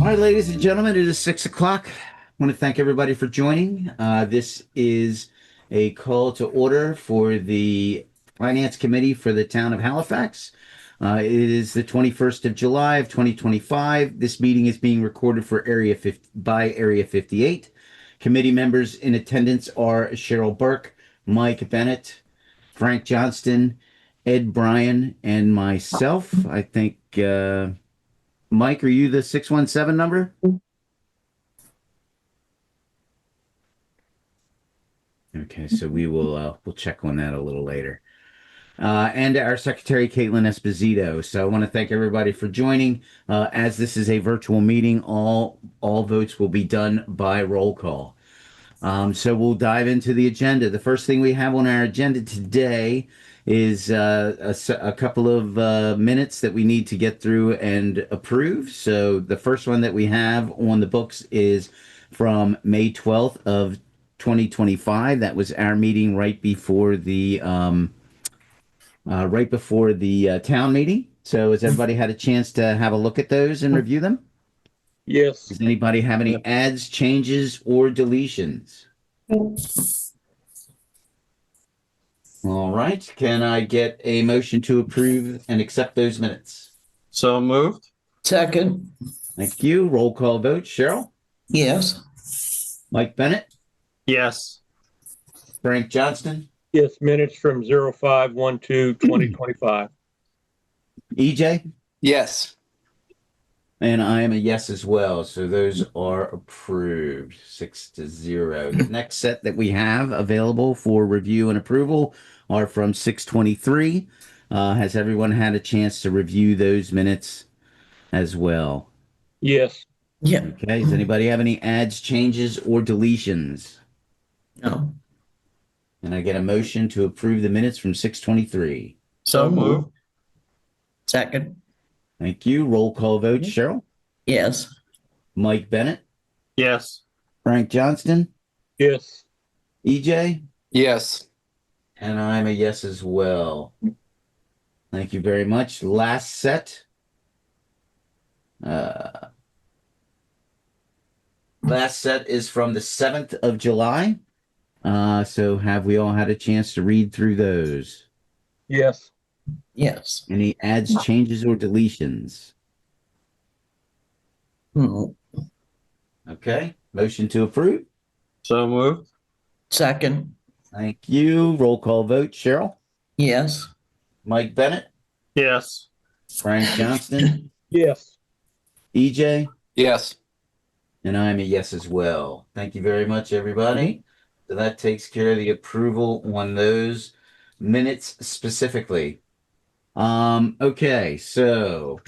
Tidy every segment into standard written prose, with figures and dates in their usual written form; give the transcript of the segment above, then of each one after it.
All right, ladies and gentlemen, it is 6 o'clock. I want to thank everybody for joining. This is a call to order for the Finance Committee for the town of Halifax. It is the 21st of July of 2025. This meeting is being recorded for Area 58. Committee members in attendance are Cheryl Burke, Mike Bennett, Frank Johnston, Ed Bryan, and myself. I think Mike, are you the 617 number? Okay, so we'll check on that a little later. And our secretary, Caitlin Esposito. So I want to thank everybody for joining. As this is a virtual meeting, all votes will be done by roll call. So we'll dive into the agenda. The first thing we have on our agenda today is a couple of minutes that we need to get through and approve. So the first one that we have on the books is from May 12th of 2025. That was our meeting right before the town meeting. So has everybody had a chance to have a look at those and review them? Yes. Does anybody have any adds, changes, or deletions? All right. Can I get a motion to approve and accept those minutes? So moved. Second. Thank you. Roll call vote. Cheryl? Yes. Mike Bennett? Yes. Frank Johnston? Yes, minutes from 05/12/2025. EJ? Yes. And I am a yes as well. So those are approved 6-0. The next set that we have available for review and approval are from 623. Has everyone had a chance to review those minutes as well? Yes. Yeah. Okay. Does anybody have any adds, changes, or deletions? No. And I get a motion to approve the minutes from 623. So moved. Second. Thank you. Roll call vote. Cheryl? Yes. Mike Bennett? Yes. Frank Johnston? Yes. EJ? Yes. And I'm a yes as well. Thank you very much. Last set. Last set is from the 7th of July. So have we all had a chance to read through those? Yes. Yes. Any adds, changes, or deletions? No. Okay. Motion to approve. So moved. Second. Thank you. Roll call vote. Cheryl? Yes. Mike Bennett? Yes. Frank Johnston? Yes. EJ? Yes. And I'm a yes as well. Thank you very much, everybody. So that takes care of the approval on those minutes specifically. Okay, so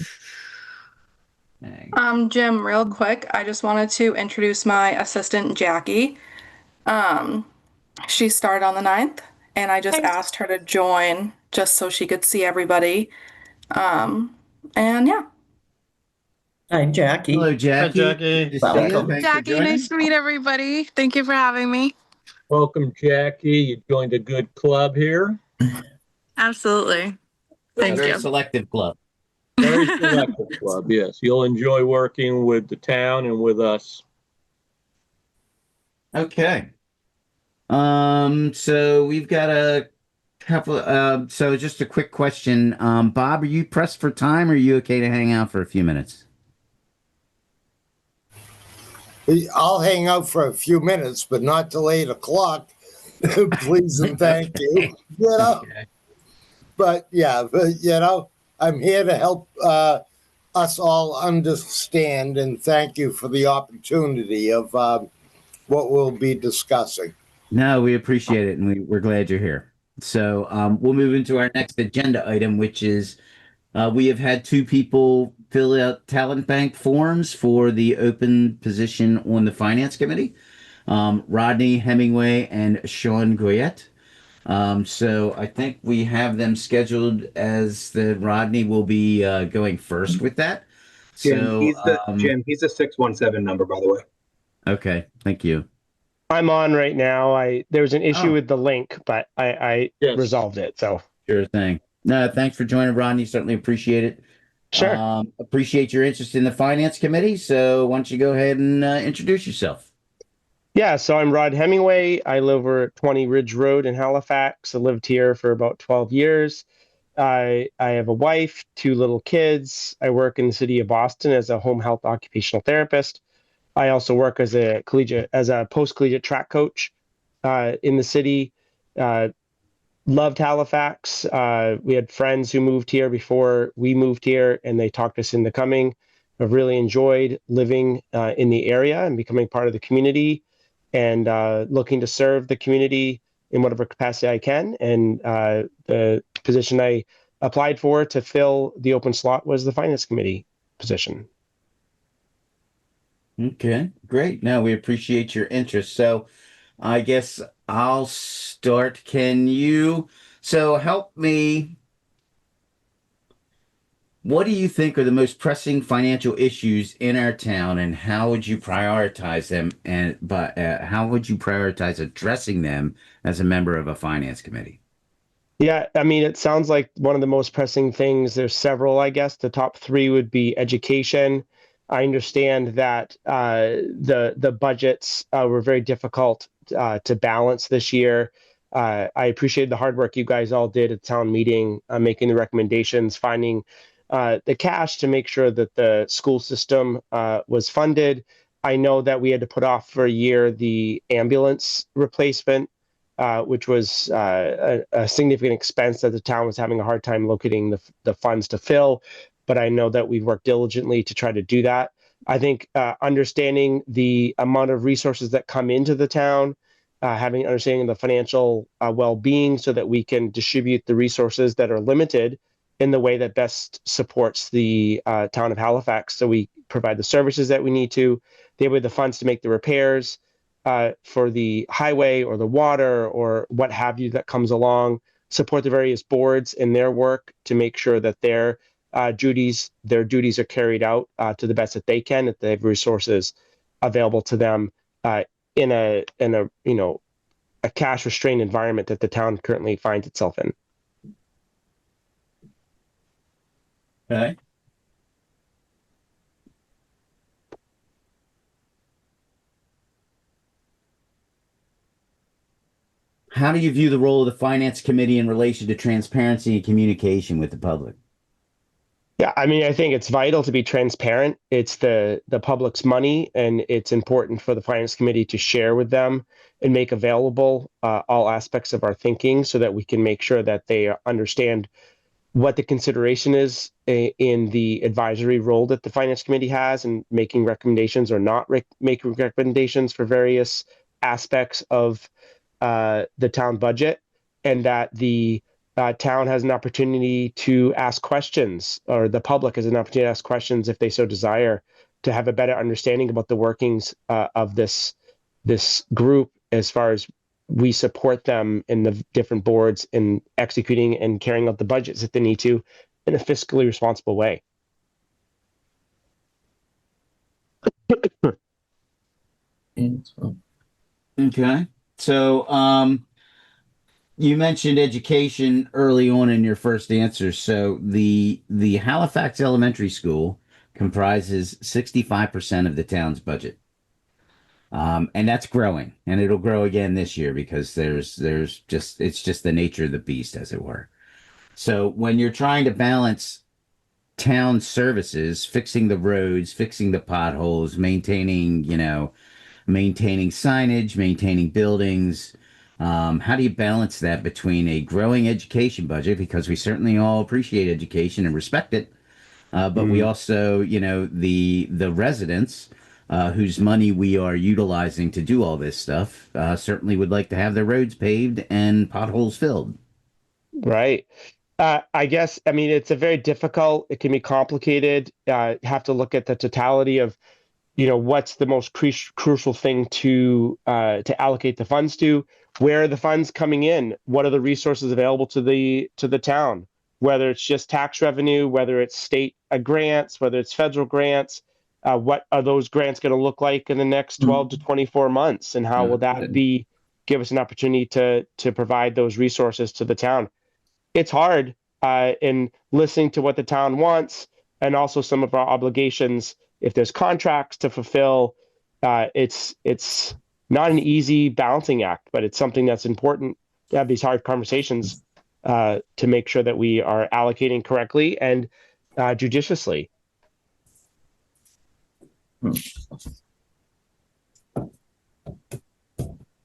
Jim, real quick, I just wanted to introduce my assistant, Jackie. She started on the 9th, and I just asked her to join just so she could see everybody. And yeah. Hi, Jackie. hello, Jackie. Hi, Jackie. Good to see you. Welcome. Thanks for Jackie, joining. nice to meet everybody. Thank you for having me. Welcome, Jackie. You joined a good club here. Absolutely. A Thank very you. selective club. Very selective club. Yes. You'll enjoy working with the town and with us. Okay. So we've got a couple. So just a quick question. Bob, are you pressed for time, or are you okay to hang out for a few minutes? I'll hang out for a few minutes, but not till 8 o'clock. Please and thank you. Okay. But I'm here to help us all understand, and thank you for the opportunity of what we'll be discussing. No, we appreciate it, and we're glad you're here. So we'll move into our next agenda item, which is we have had two people fill out talent bank forms for the open position on the finance committee, Rodney Hemingway and Sean Goyette. So I think we have them scheduled as the Rodney will be going first with that. Jim, So he's the 617 number, by the way. okay, thank you. I'm on right now. There was an issue Oh. with the link, but I Yes. resolved it. So Sure thing. No, thanks for joining, Rodney. Certainly appreciate it. Sure. Appreciate your interest in the Finance Committee. So why don't you go ahead and introduce yourself? Yeah, so I'm Rod Hemingway. I live over at 20 Ridge Road in Halifax. I lived here for about 12 years. I have a wife, two little kids. I work in the city of Boston as a home health occupational therapist. I also work as a post-collegiate track coach in the city. Uh, Loved Halifax. We had friends who moved here before we moved here, and they talked us into coming. I've really enjoyed living in the area and becoming part of the community, and looking to serve the community in whatever capacity I can. And the position I applied for to fill the open slot was the finance committee position. Okay, great. No, we appreciate your interest. So I guess I'll start. So help me. What do you think are the most pressing financial issues in our town, and how would you prioritize them? How would you prioritize addressing them as a member of a finance committee? Yeah, I mean, it sounds like one of the most pressing things. There's several, I guess. The top three would be education. I understand that the budgets were very difficult to balance this year. I appreciate the hard work you guys all did at the town meeting, making the recommendations, finding the cash to make sure that the school system was funded. I know that we had to put off for a year the ambulance replacement, which was a significant expense that the town was having a hard time locating the funds to fill. But I know that we've worked diligently to try to do that. I think understanding the amount of resources that come into the town, having understanding of the financial well-being so that we can distribute the resources that are limited in the way that best supports the town of Halifax. So we provide the services that we need to. They have the funds to make the repairs for the highway or the water or what have you that comes along, support the various boards in their work to make sure that their duties are carried out to the best that they can, that they have resources available to them in a a cash restrained environment that the town currently finds itself in. Okay. How do you view the role of the Finance Committee in relation to transparency and communication with the public? Yeah, I mean, I think it's vital to be transparent. It's the public's money, and it's important for the finance committee to share with them and make available all aspects of our thinking so that we can make sure that they understand what the consideration is in the advisory role that the finance committee has and making recommendations or not making recommendations for various aspects of the town budget, and that the town has an opportunity to ask questions, or the public has an opportunity to ask questions if they so desire, to have a better understanding about the workings of this group as far as we support them in the different boards in executing and carrying out the budgets that they need to in a fiscally responsible way. Okay. So, you mentioned education early on in your first answer. So the Halifax Elementary School comprises 65% of the town's budget. And that's growing, and it'll grow again this year because it's just the nature of the beast, as it were. So when you're trying to balance town services, fixing the roads, fixing the potholes, maintaining signage, maintaining buildings. How do you balance that between a growing education budget? Because we certainly all appreciate education and respect it, but we also, the residents whose money we are utilizing to do all this stuff certainly would like to have their roads paved and potholes filled. Right. I guess, I mean, it's a very difficult, it can be complicated. Have to look at the totality of what's the most crucial thing to allocate the funds to. Where are the funds coming in? What are the resources available to the town? Whether it's just tax revenue, whether it's state grants, whether it's federal grants, what are those grants going to look like in the next 12 to 24 months, and how will that give us an opportunity to provide those resources to the town? It's hard in listening to what the town wants, and also some of our obligations. If there's contracts to fulfill, it's not an easy balancing act, but it's something that's important to have these hard conversations to make sure that we are allocating correctly and judiciously.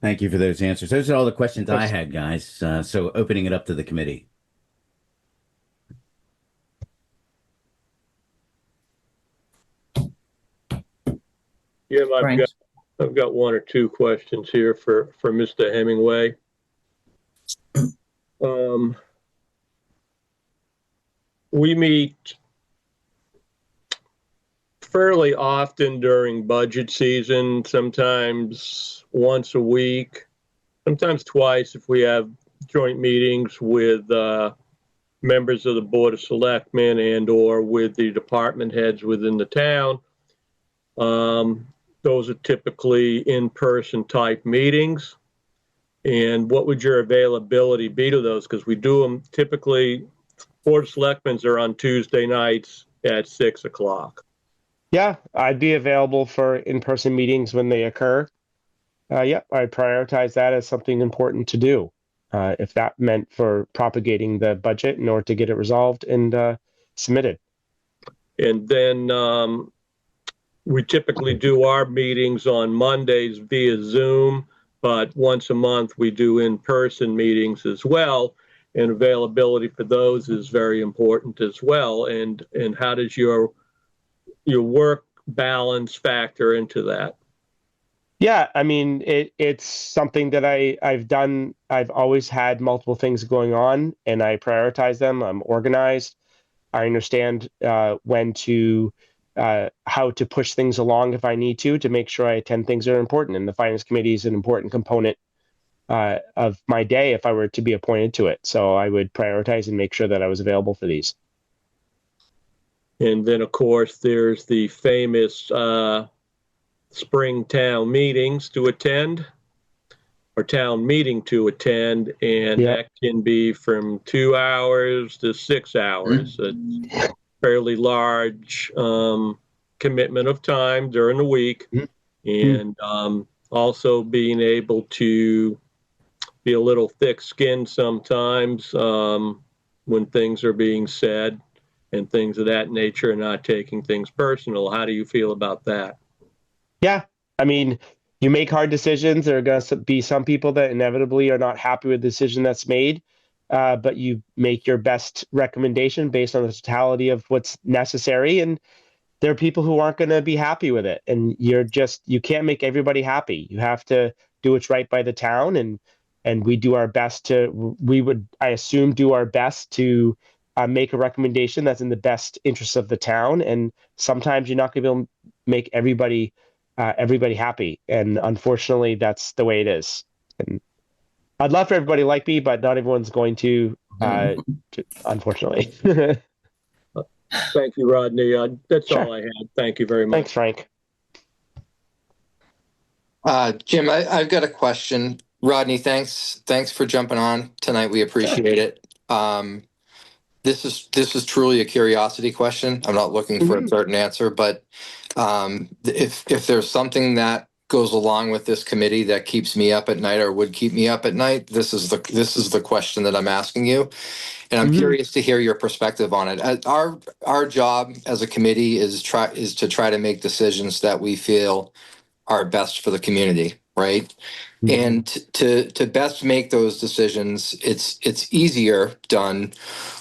Thank you for those answers. Those are all the questions I Thanks. had, guys. So opening it up to the committee. Jim, Frank? I've got one or two questions here for Mr. Hemingway. We meet fairly often during budget season, sometimes once a week, sometimes twice if we have joint meetings with members of the Board of Selectmen and or with the department heads within the town. Those are typically in-person type meetings. And what would your availability be to those? Because we do them typically, Board of Selectmen's are on Tuesday nights at 6 o'clock. Yeah, I'd be available for in-person meetings when they occur. Yeah, I prioritize that as something important to do. If that meant for propagating the budget in order to get it resolved and submitted. And then we typically do our meetings on Mondays via Zoom, but once a month we do in-person meetings as well. And availability for those is very important as well. And how does your work balance factor into that? Yeah, I mean, it's something that I've done. I've always had multiple things going on, and I prioritize them. I'm organized. I understand when to how to push things along if I need to make sure I attend things that are important. And the finance committee is an important component of my day if I were to be appointed to it. So I would prioritize and make sure that I was available for these. And then, of course, there's the famous spring town meetings to attend, or town meeting to attend, and that can be from 2 hours to 6 hours. It's a fairly large commitment of time during the week, and also being able to be a little thick-skinned sometimes when things are being said and things of that nature, and not taking things personal. How do you feel about that? Yeah, I mean, you make hard decisions. There are going to be some people that inevitably are not happy with the decision that's made, but you make your best recommendation based on the totality of what's necessary. And there are people who aren't going to be happy with it. And you can't make everybody happy. You have to do what's right by the town. And we do our best I assume, do our best to make a recommendation that's in the best interest of the town. And sometimes you're not going to be able to make everybody happy. And unfortunately, that's the way it is. And I'd love for everybody like me, but not everyone's going to, unfortunately. Thank you, Rodney. That's Sure. all I had. Thank you very much. Thanks, Frank. Jim, I've got a question. Rodney, thanks for jumping on tonight. We appreciate it. This is truly a curiosity question. I'm not looking for a certain answer, but if there's something that goes along with this committee that keeps me up at night or would keep me up at night, this is the question that I'm asking you, and I'm curious to hear your perspective on it. Our job as a committee is to try to make decisions that we feel are best for the community, right? And to best make those decisions, it's easier done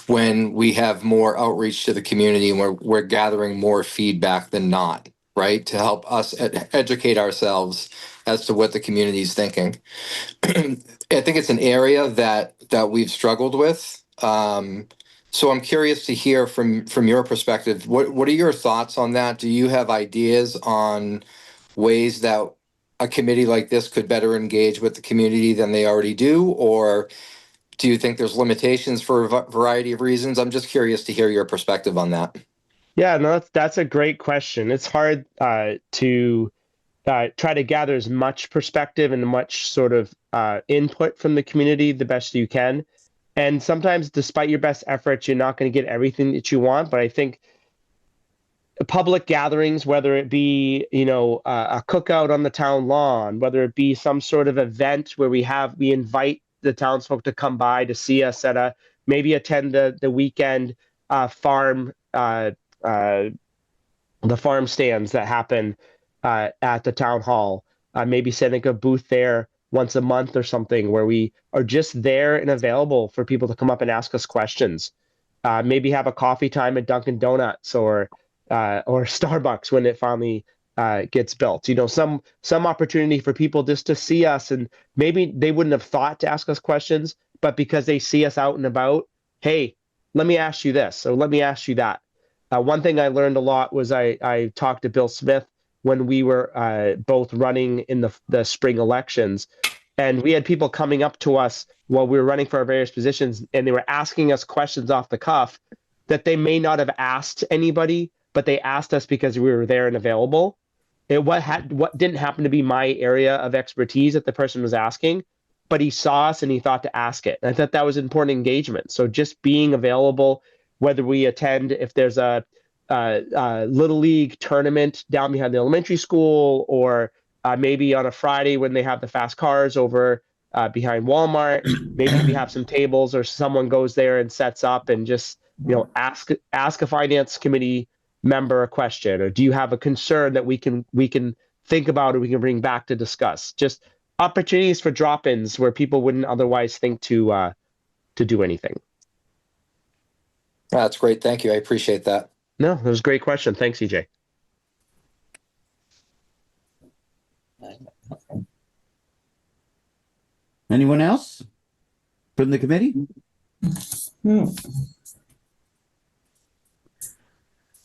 when we have more outreach to the community and we're gathering more feedback than not, right? To help us educate ourselves as to what the community is thinking. I think it's an area that we've struggled with. So I'm curious to hear from your perspective, what are your thoughts on that? Do you have ideas on ways that a committee like this could better engage with the community than they already do? Or do you think there's limitations for a variety of reasons? I'm just curious to hear your perspective on that. Yeah, no, that's a great question. It's hard to try to gather as much perspective and much sort of input from the community the best you can. And sometimes, despite your best efforts, you're not going to get everything that you want. But I think public gatherings, whether it be, a cookout on the town lawn, whether it be some sort of event where we invite the townsfolk to come by to see us maybe attend the weekend farm, the farm stands that happen at the town hall. Maybe setting a booth there once a month or something where we are just there and available for people to come up and ask us questions. Maybe have a coffee time at Dunkin' Donuts or Starbucks when it finally gets built. Some opportunity for people just to see us, and maybe they wouldn't have thought to ask us questions, but because they see us out and about, hey, let me ask you this or let me ask you that. One thing I learned a lot was I talked to Bill Smith when we were both running in the spring elections, and we had people coming up to us while we were running for our various positions, and they were asking us questions off the cuff that they may not have asked anybody, but they asked us because we were there and available. What didn't happen to be my area of expertise that the person was asking, but he saw us and he thought to ask it. And I thought that was important engagement. So just being available, whether we attend, if there's a little league tournament down behind the elementary school, or maybe on a Friday when they have the fast cars over behind Walmart, maybe we have some tables or someone goes there and sets up and just ask a finance committee member a question, or do you have a concern that we can think about or we can bring back to discuss? Just opportunities for drop-ins where people wouldn't otherwise think to do anything. That's great. Thank you. I appreciate that. No, that was a great question. Thanks, EJ. Anyone else from the committee?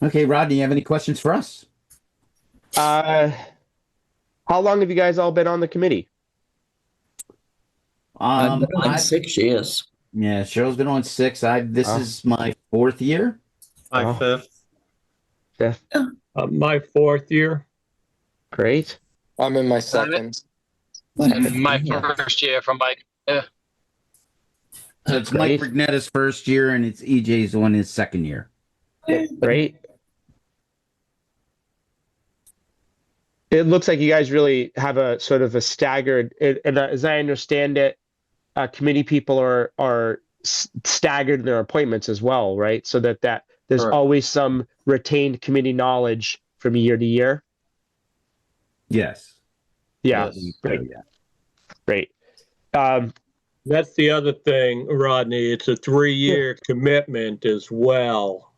Okay, Rodney, you have any questions for us? How long have you guys all been on the committee? I've been on 6 years. Yeah, Cheryl's been on 6. This is my 4th year. My Oh. fifth. Fifth. My 4th year. Great. I'm in my second. My first year from Mike. So it's Mike Great. Brignetta's first year, and it's EJ's on his 2nd year. Great. It looks like you guys really have a sort of a staggered, and as I understand it, committee people are staggered in their appointments as well, right? So that there's Correct. always some retained committee knowledge from year to year. Yes. Yeah, Yes. great. Yeah. Great. That's the other thing, Rodney. It's a 3-year commitment as well.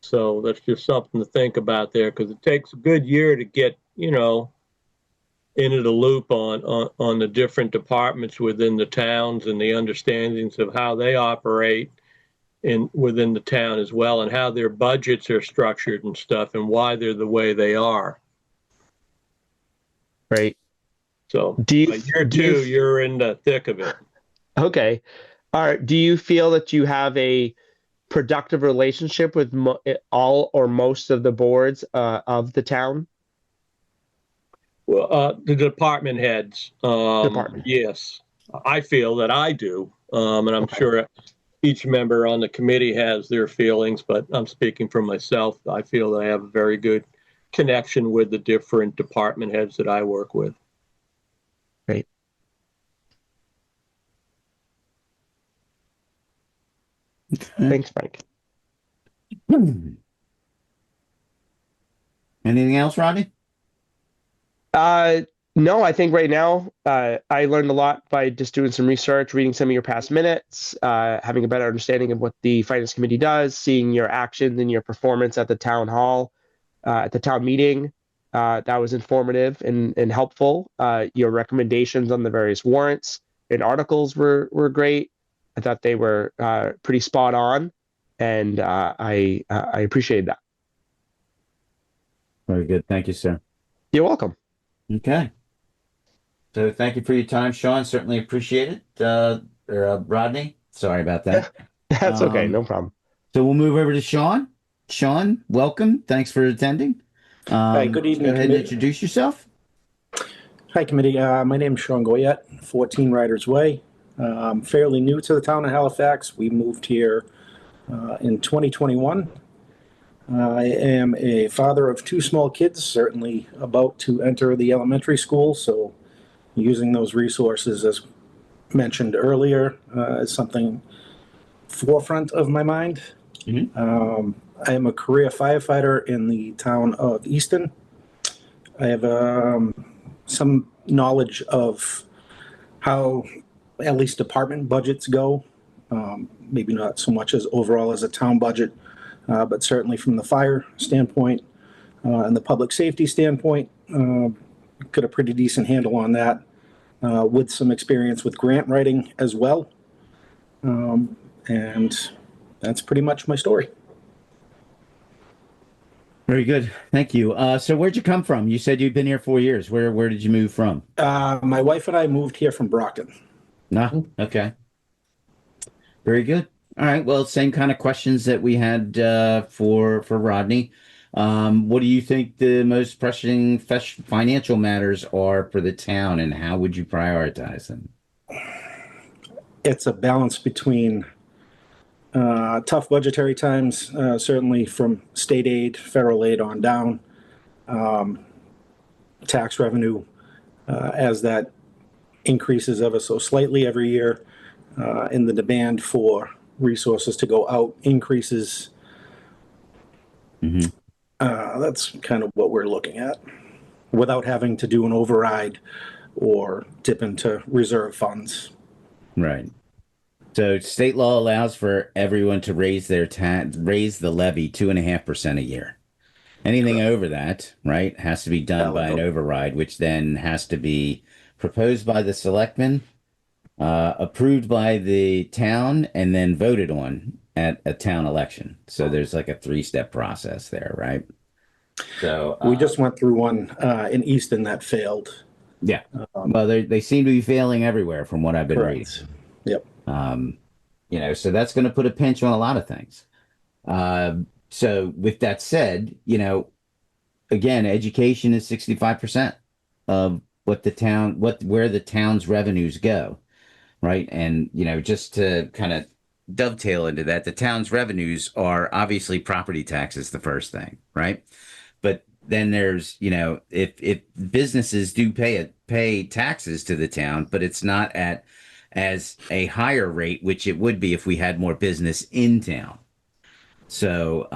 So that's just something to think about there, because it takes a good year to get, into the loop on the different departments within the towns and the understandings of how they operate within the town as well, and how their budgets are structured and stuff, and why they're the way they are. Right. So year 2, you're in the thick of it. Okay. All right. Do you feel that you have a productive relationship with all or most of the boards of the town? Well, the department heads. Yes, I feel that I do, and I'm sure each member on the committee has their feelings. But I'm speaking for myself. I feel that I have a very good connection with the different department heads that I work with. Great. Thanks, Frank. Anything else, Rodney? No, I think right now I learned a lot by just doing some research, reading some of your past minutes, having a better understanding of what the finance committee does, seeing your actions and your performance at the town hall, at the town meeting. That was informative and helpful. Your recommendations on the various warrants and articles were great. I thought they were pretty spot on, and I appreciated that. Very good. Thank you, sir. You're welcome. Okay. So thank you for your time, Sean. Certainly appreciate it. Rodney, sorry about that. That's okay. No problem. So we'll move over to Sean. Sean, welcome. Thanks for attending. Hi, good evening, Go ahead and committee. introduce yourself. Hi, committee. My name is Sean Goyette, 14 Riders Way. I'm fairly new to the town of Halifax. We moved here in 2021. I am a father of two small kids, certainly about to enter the elementary school, so using those resources, as mentioned earlier, is something forefront of my mind. I am a career firefighter in the town of Easton. I have some knowledge of how at least department budgets go. Maybe not so much as overall as a town budget, but certainly from the fire standpoint and the public safety standpoint, got a pretty decent handle on that, with some experience with grant writing as well. And that's pretty much my story. Very good. Thank you. So where'd you come from? You said you've been here 4 years. Where did you move from? My wife and I moved here from Brockton. No. Okay. Very good. All right. Well, same kind of questions that we had for Rodney. What do you think the most pressing financial matters are for the town, and how would you prioritize them? It's a balance between tough budgetary times, certainly from state aid, federal aid on down, tax revenue, as that increases ever so slightly every year, and the demand for resources to go out increases. That's kind of what we're looking at, without having to do an override or dip into reserve funds. Right. So state law allows for everyone to raise raise the levy 2.5% a year. Anything over that, right, has to be done by an override, which then has to be proposed by the selectmen, approved by the town, and then voted on at a town election. So there's like a 3-step process there, right? So we just went through one in Easton that failed. Yeah. Well, they seem to be failing everywhere from what I've been reading. Yep. So that's going to put a pinch on a lot of things. So with that said, again, education is 65% of where the town's revenues go, right? And, just to kind of dovetail into that, the town's revenues are obviously property taxes, the first thing, right? But then there's, if businesses do pay taxes to the town, but it's not at as a higher rate, which it would be if we had more business in town. So,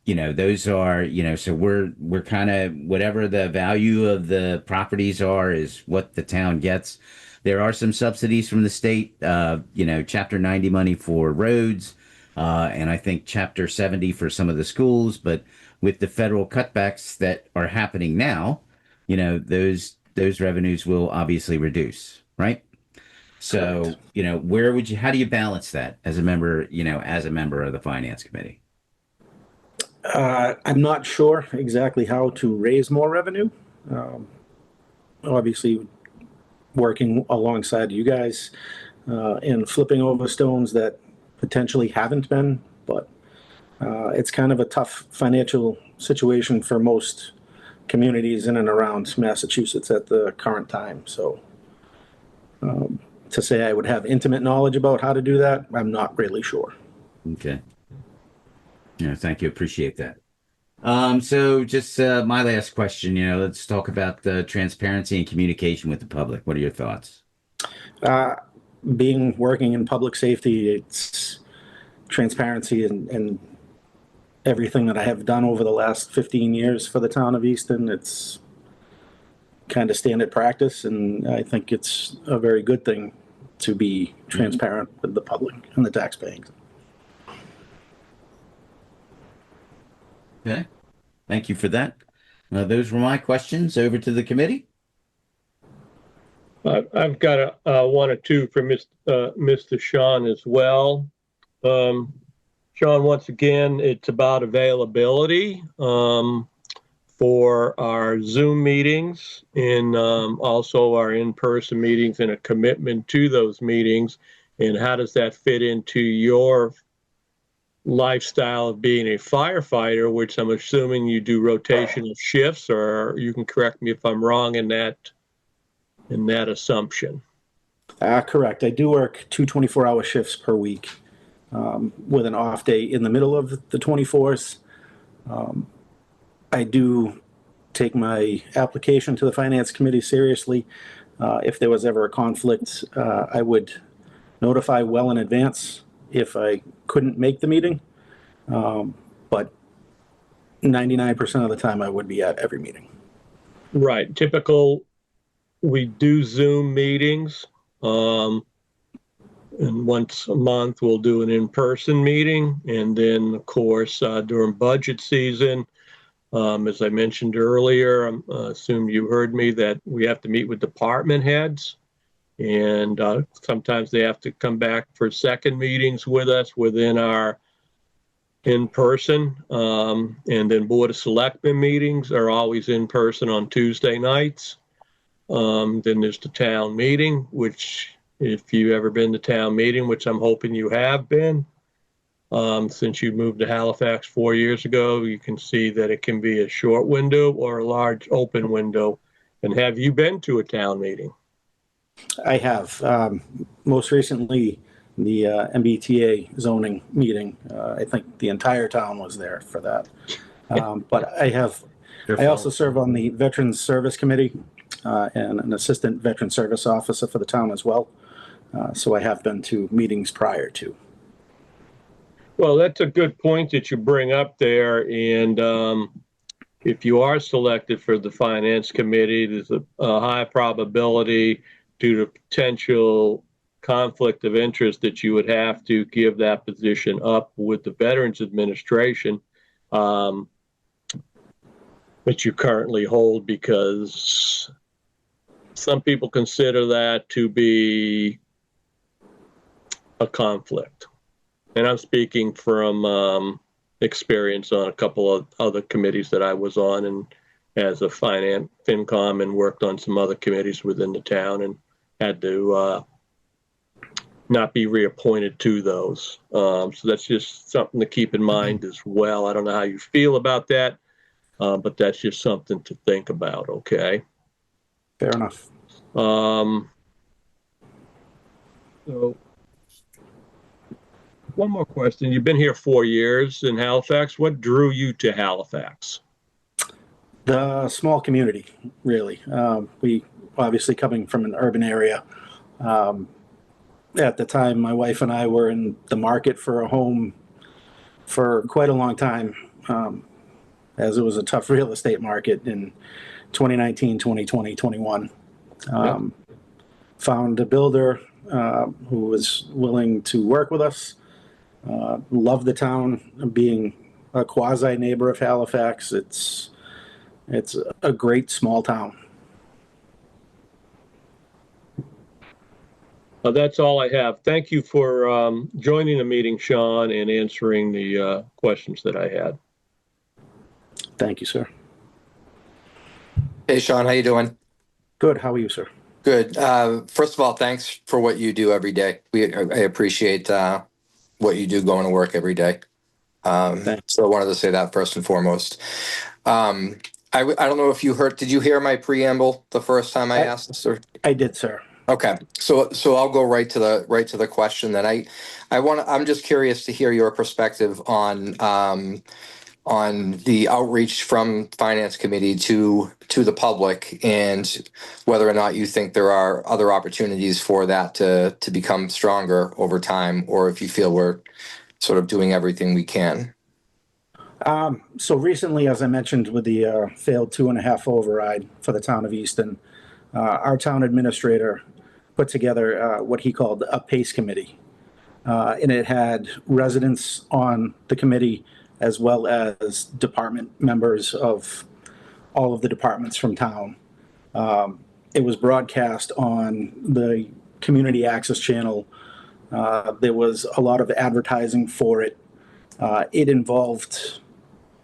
those are, so we're kind of, whatever the value of the properties are is what the town gets. There are some subsidies from the state, Chapter 90 money for roads, and I think Chapter 70 for some of the schools. But with the federal cutbacks that are happening now, those revenues will obviously reduce, right? So, correct. How do you balance that as a member, of the finance committee? I'm not sure exactly how to raise more revenue. Obviously, working alongside you guys and flipping over stones that potentially haven't been, but it's kind of a tough financial situation for most communities in and around Massachusetts at the current time. So to say I would have intimate knowledge about how to do that, I'm not really sure. Okay. Yeah, thank you. Appreciate that. So just my last question, let's talk about the transparency and communication with the public. What are your thoughts? Working in public safety, it's transparency and everything that I have done over the last 15 years for the town of Easton. It's kind of standard practice, and I think it's a very good thing to be transparent with the public and the taxpayers. Okay. Thank you for that. Those were my questions. Over to the committee. I've got one or two for Mr. Sean as well. Sean, once again, it's about availability for our Zoom meetings and also our in-person meetings, and a commitment to those meetings. And how does that fit into your lifestyle of being a firefighter, which I'm assuming you do rotational shifts, or you can correct me if I'm wrong in that assumption. Correct. I do work 2 24-hour shifts per week with an off day in the middle of the 24s. I do take my application to the Finance Committee seriously. If there was ever a conflict, I would notify well in advance if I couldn't make the meeting. But 99% of the time, I would be at every meeting. Right. Typical, we do Zoom meetings. And once a month, we'll do an in-person meeting. And then, of course, during budget season, as I mentioned earlier, I assume you heard me that we have to meet with department heads. And sometimes they have to come back for second meetings with us within our in-person. And then Board of Selectmen meetings are always in person on Tuesday nights. Then there's the town meeting, which if you've ever been to town meeting, which I'm hoping you have been, since you moved to Halifax 4 years ago, you can see that it can be a short window or a large open window. And have you been to a town meeting? I have. Most recently, the MBTA zoning meeting. I think the entire town was there for that. But I also serve on the Veterans Service Committee and an assistant veteran service officer for the town as well. So I have been to meetings prior to. Well, that's a good point that you bring up there. And if you are selected for the Finance Committee, there's a high probability due to potential conflict of interest that you would have to give that position up with the Veterans Administration that you currently hold, because some people consider that to be a conflict. And I'm speaking from experience on a couple of other committees that I was on, and as a FinCom, and worked on some other committees within the town, and had to not be reappointed to those. So that's just something to keep in mind as well. I don't know how you feel about that, but that's just something to think about, okay? Fair enough. So one more question. You've been here 4 years in Halifax. What drew you to Halifax? The small community, really. We obviously coming from an urban area. At the time, my wife and I were in the market for a home for quite a long time, as it was a tough real estate market in 2019, 2020, 21. Found a builder who was willing to work with us. Love the town, being a quasi neighbor of Halifax. It's a great small town. That's all I have. Thank you for joining the meeting, Sean, and answering the questions that I had. Thank you, sir. Hey, Sean, how you doing? Good. How are you, sir? Good. First of all, thanks for what you do every day. I appreciate what you do going to work every day. So I wanted to say that first and foremost. I don't know if you heard. Did you hear my preamble the first time I asked this? Or? I did, sir. Okay, so I'll go right to the question. That I'm just curious to hear your perspective on the outreach from Finance Committee to the public, and whether or not you think there are other opportunities for that to become stronger over time, or if you feel we're sort of doing everything we can. So recently, as I mentioned, with the failed 2.5 override for the town of Easton, our town administrator put together what he called a PACE committee. And it had residents on the committee as well as department members of all of the departments from town. It was broadcast on the community access channel. There was a lot of advertising for it. It involved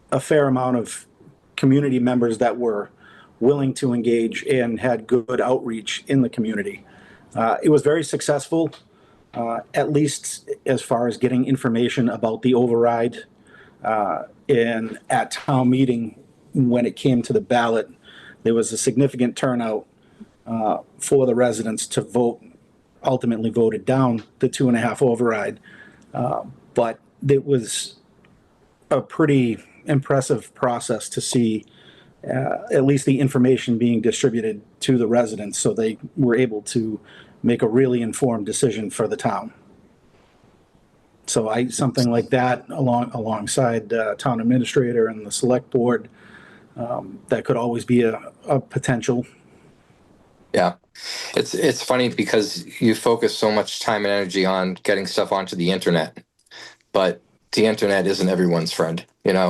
a fair amount of community members that were willing to engage and had good outreach in the community. It was very successful, at least as far as getting information about the override. And at town meeting, when it came to the ballot, there was a significant turnout for the residents to vote, ultimately voted down the 2.5 override. But it was a pretty impressive process to see at least the information being distributed to the residents so they were able to make a really informed decision for the town. So something like that alongside town administrator and the select board, that could always be a potential. Yeah. It's funny because you focus so much time and energy on getting stuff onto the internet, but the internet isn't everyone's friend,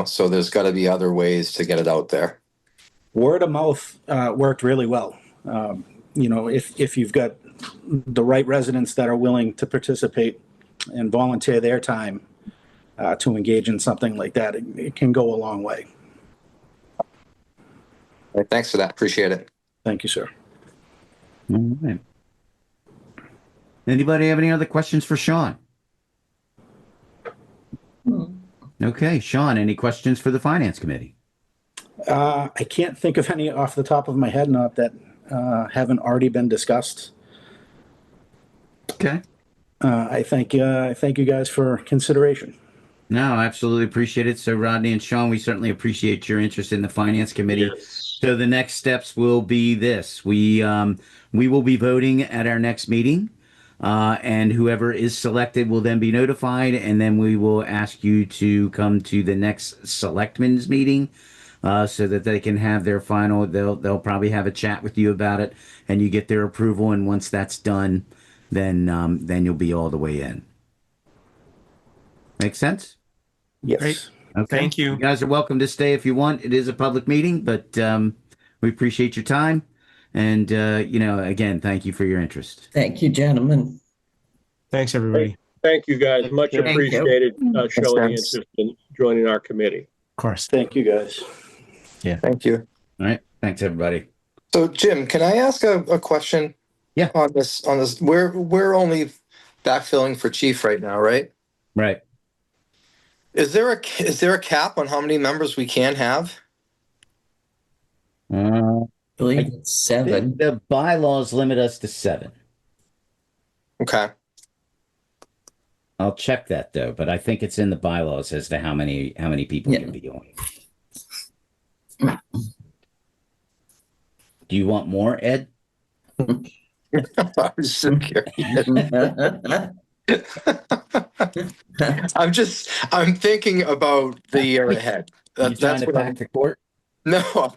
so there's got to be other ways to get it out there. Word of mouth worked really well. If you've got the right residents that are willing to participate and volunteer their time to engage in something like that, it can go a long way. Thanks for that. Appreciate it. Thank you, sir. All right. Anybody have any other questions for Sean? Okay, Sean, any questions for the Finance Committee? I can't think of any off the top of my head, not that haven't already been discussed. Okay. I thank you guys for consideration. No, absolutely appreciate it. So, Rodney and Sean, we certainly appreciate your interest in the Finance Committee. Yes. So the next steps will be this. We will be voting at our next meeting, and whoever is selected will then be notified, and then we will ask you to come to the next selectmen's meeting so that they can have their final. They'll probably have a chat with you about it, and you get their approval. And once that's done, then you'll be all the way in. Make sense? Yes. Great. Okay. Thank you. You guys are welcome to stay if you want. It is a public meeting, but we appreciate your time. And, again, thank you for your interest. Thank you, gentlemen. Thanks, everybody. Thank you, guys. Much Thank you. appreciated showing the Thanks. interest in joining our committee. Of course. Thank you, guys. Thank you. All right. Thanks, everybody. So, Jim, can I ask a question? Yeah. On this, we're only backfilling for chief right now, right? Right. Is there a cap on how many members we can have? I believe it's I 7. think the bylaws limit us to 7. Okay. I'll check that though, but I think it's in the bylaws as to how many people Yeah. can be on. Do you want more, Ed? I was so curious. I'm thinking about the year ahead. You trying to pack the court? No,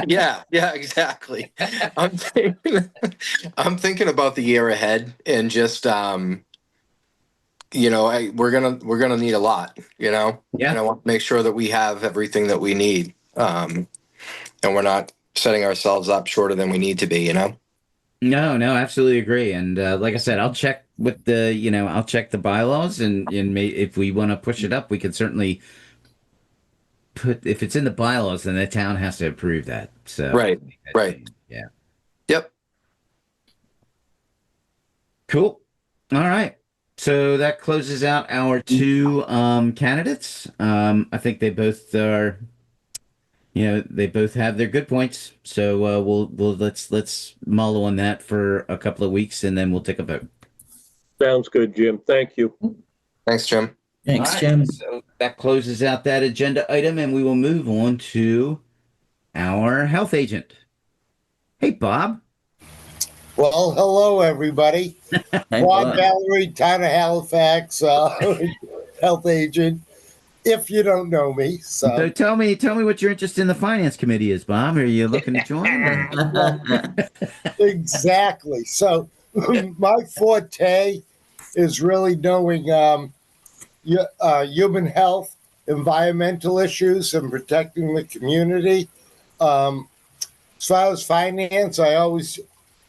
yeah, exactly. I'm thinking about the year ahead and just, we're gonna need a lot, Yeah. and I want to make sure that we have everything that we need, and we're not setting ourselves up shorter than we need to be, No, absolutely agree. And like I said, I'll check with I'll check the bylaws, and if we want to push it up, we can certainly if it's in the bylaws, then the town has to approve that. So Right. Yeah. Yep. Cool. All right. So that closes out our 2 candidates. I think they both are. They both have their good points. So we'll let's mull on that for a couple of weeks, and then we'll take a vote. Sounds good, Jim. Thank you. Thanks, Jim. Thanks, All right, Jim. so that closes out that agenda item, and we will move on to our health agent. Hey, Bob. Well, hello, everybody. Hi, Bob Bob. Valerie, Town of Halifax, health agent, if you don't know me. So So, tell me what your interest in the finance committee is, Bob. Are you looking to join? exactly. So, my forte is really knowing human health, environmental issues, and protecting the community. As far as finance, I always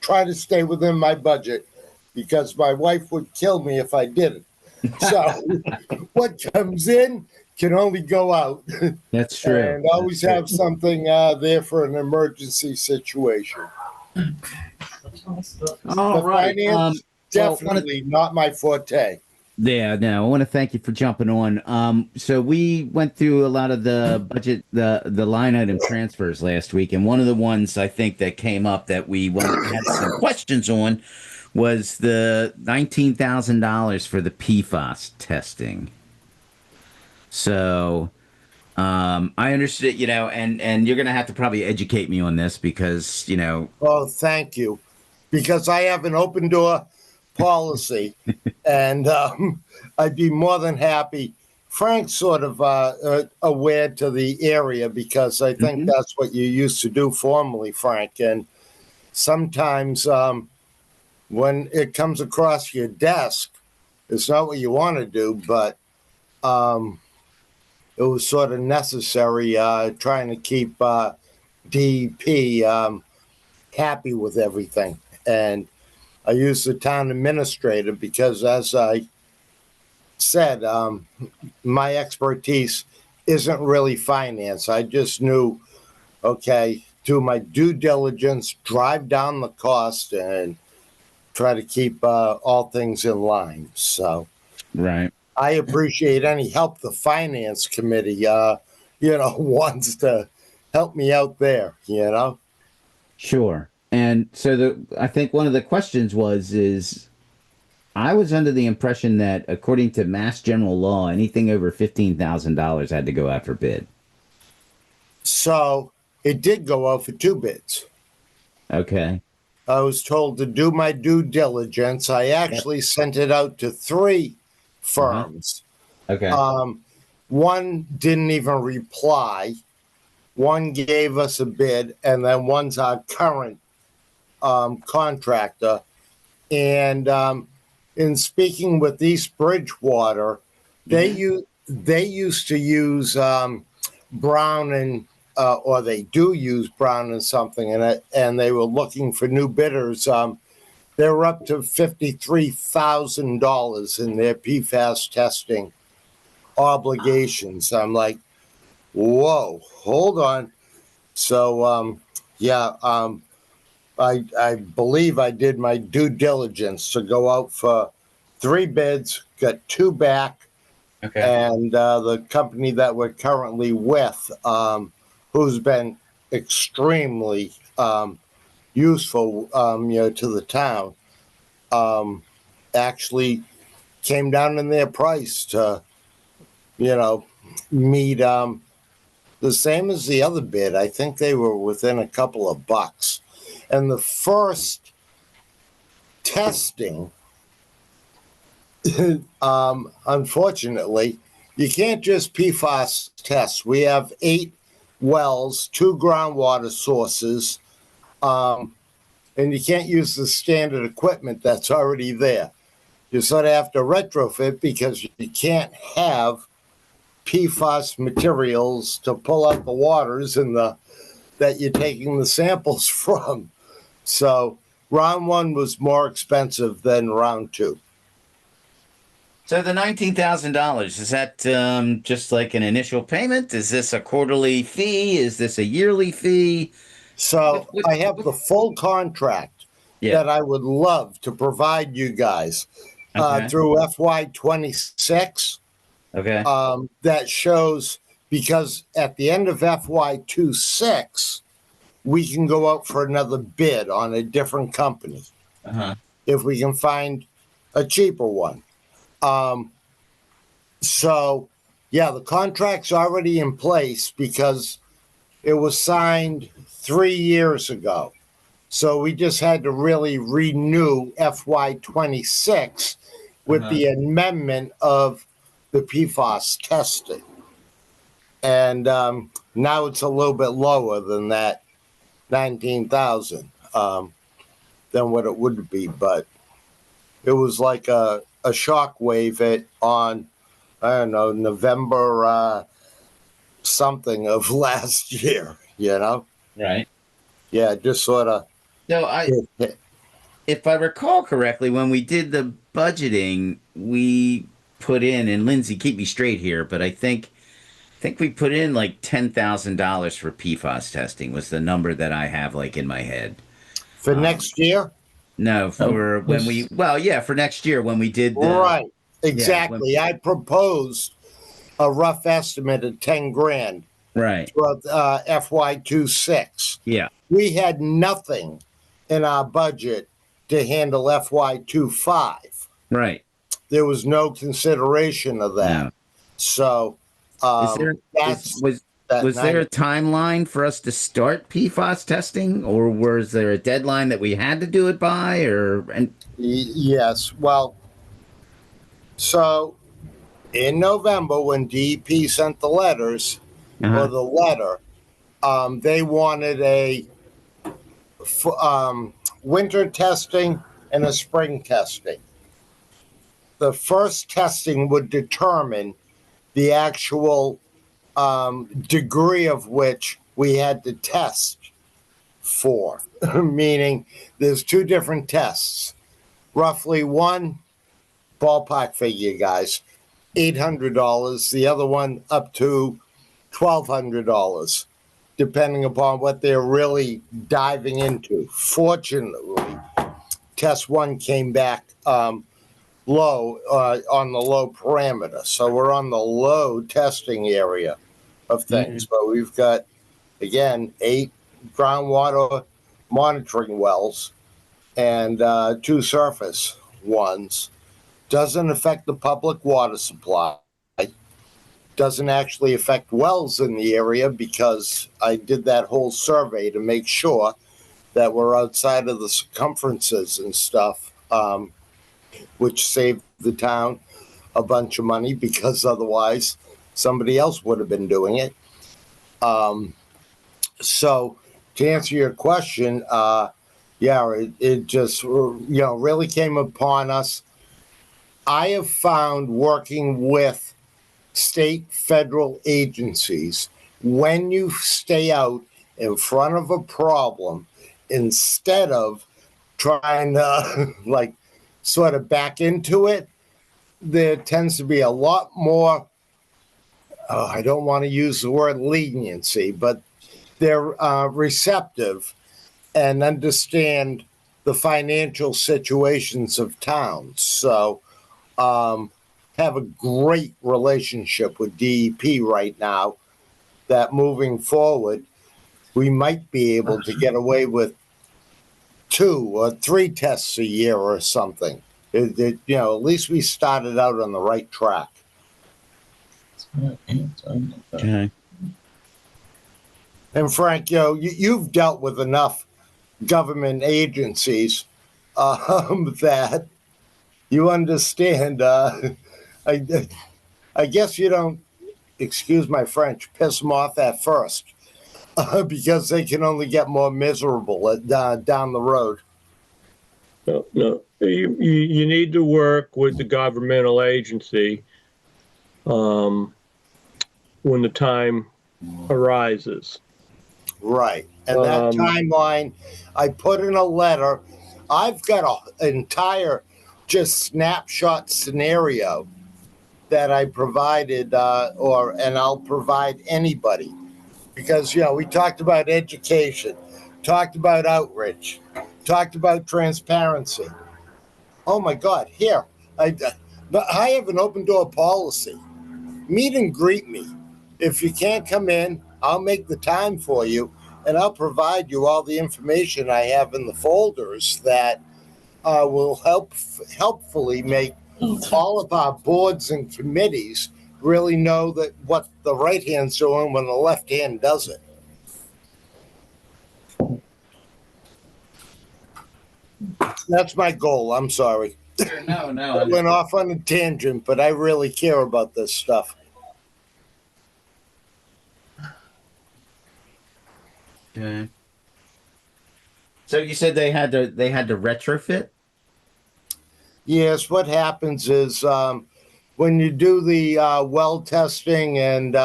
try to stay within my budget because my wife would kill me if I didn't. So what comes in can only go out. That's true. And always have something there for an emergency situation. All The right. finance, definitely not my forte. Yeah, no, I want to thank you for jumping on. So we went through a lot of the budget, the line item transfers last week, and one of the ones I think that came up that we had some questions on was the $19,000 for the PFAS testing. So I understood, and you're gonna have to probably educate me on this because, Oh, thank you. Because I have an open door policy, and I'd be more than happy. Frank's sort of aware to the area because I think Mhm. that's what you used to do formerly, Frank. And sometimes when it comes across your desk, it's not what you want to do, but it was sort of necessary trying to keep DEP happy with everything. And I used the town administrator because, as I said, my expertise isn't really finance. I just knew, okay, do my due diligence, drive down the cost, and try to keep all things in line. So Right. I appreciate any help the finance committee, wants to help me out there. Sure. And so I think one of the questions is I was under the impression that according to Mass General Law, anything over $15,000 had to go out for bid. So it did go out for 2 bids. Okay. I was told to do my due diligence. I actually sent it out to 3 firms. Okay. One didn't even reply. One gave us a bid, and then one's our current contractor. And in speaking with East Bridgewater, they used to use Brown and or they do use Brown and something in it, and they were looking for new bidders. They were up to $53,000 in their PFAS testing obligations. I'm like, whoa, hold on. So I believe I did my due diligence to go out for 3 bids, got 2 back, Okay. and the company that we're currently with, who's been extremely useful, to the town, actually came down in their price to, meet the same as the other bid. I think they were within a couple of bucks. And the first testing, unfortunately, you can't just PFAS test. We have 8 wells, 2 groundwater sources, and you can't use the standard equipment that's already there. You sort of have to retrofit because you can't have PFAS materials to pull out the waters that you're taking the samples from. So round 1 was more expensive than round 2. So the $19,000, is that just like an initial payment? Is this a quarterly fee? Is this a yearly fee? So I have the full contract that I would love to provide you guys through FY26. Okay. That shows, because at the end of FY26, we can go out for another bid on a different company if we can find a cheaper one. So, the contract's already in place because it was signed 3 years ago. So we just had to really renew FY26 with the amendment of the PFAS testing. And now it's a little bit lower than that 19,000 than what it would be, but it was like a shock wave on, I don't know, November something of last year, Right. Yeah, just sort of. So if I recall correctly, when we did the budgeting, we put in, and Lindsay, keep me straight here, but I think we put in like $10,000 for PFAS testing was the number that I have like in my head. For next year? No, for when we, for next year when we did the, right, exactly. I proposed a rough estimate of 10 grand. Right. For FY26. Yeah. We had nothing in our budget to handle FY25. Right. There was no consideration of that. No. So Is there That's was that there a 90. timeline for us to start PFAS testing, or was there a deadline that we had to do it by, or and Yes. Well, so in November, when DEP sent the letters or uh-huh. the letter, they wanted a winter testing and a spring testing. The first testing would determine the actual degree of which we had to test for, meaning there's two different tests. Roughly one ballpark figure, guys, $800. The other one up to $1,200, depending upon what they're really diving into. Fortunately, test one came back low on the low parameter, so we're on the low testing area of things. But we've got, again, 8 groundwater monitoring wells and 2 surface ones. Doesn't affect the public water supply. Doesn't actually affect wells in the area because I did that whole survey to make sure that we're outside of the circumferences and stuff, which saved the town a bunch of money because otherwise somebody else would have been doing it. So to answer your question, it just really came upon us. I have found working with state, federal agencies, when you stay out in front of a problem, instead of trying to sort of back into it, there tends to be a lot more, I don't want to use the word leniency, but they're receptive and understand the financial situations of towns. So, have a great relationship with DEP right now that moving forward, we might be able to get away with 2 or 3 tests a year or something. At least we started out on the right track. Okay. And Frank, you've dealt with enough government agencies that you understand. I guess you don't, excuse my French, piss them off at first because they can only get more miserable down the road. No. You need to work with the governmental agency when the time arises. Right. And that timeline, I put in a letter. I've got an entire just snapshot scenario that I provided, and I'll provide anybody. Because, we talked about education, talked about outreach, talked about transparency. Oh my God, here, I have an open door policy. Meet and greet me. If you can't come in, I'll make the time for you, and I'll provide you all the information I have in the folders that will helpfully make all of our boards and committees really know that what the right hand's doing when the left hand does it. That's my goal. I'm sorry. No. I went off on a tangent, but I really care about this stuff. Okay. So you said they had to retrofit? Yes, what happens is when you do the well testing and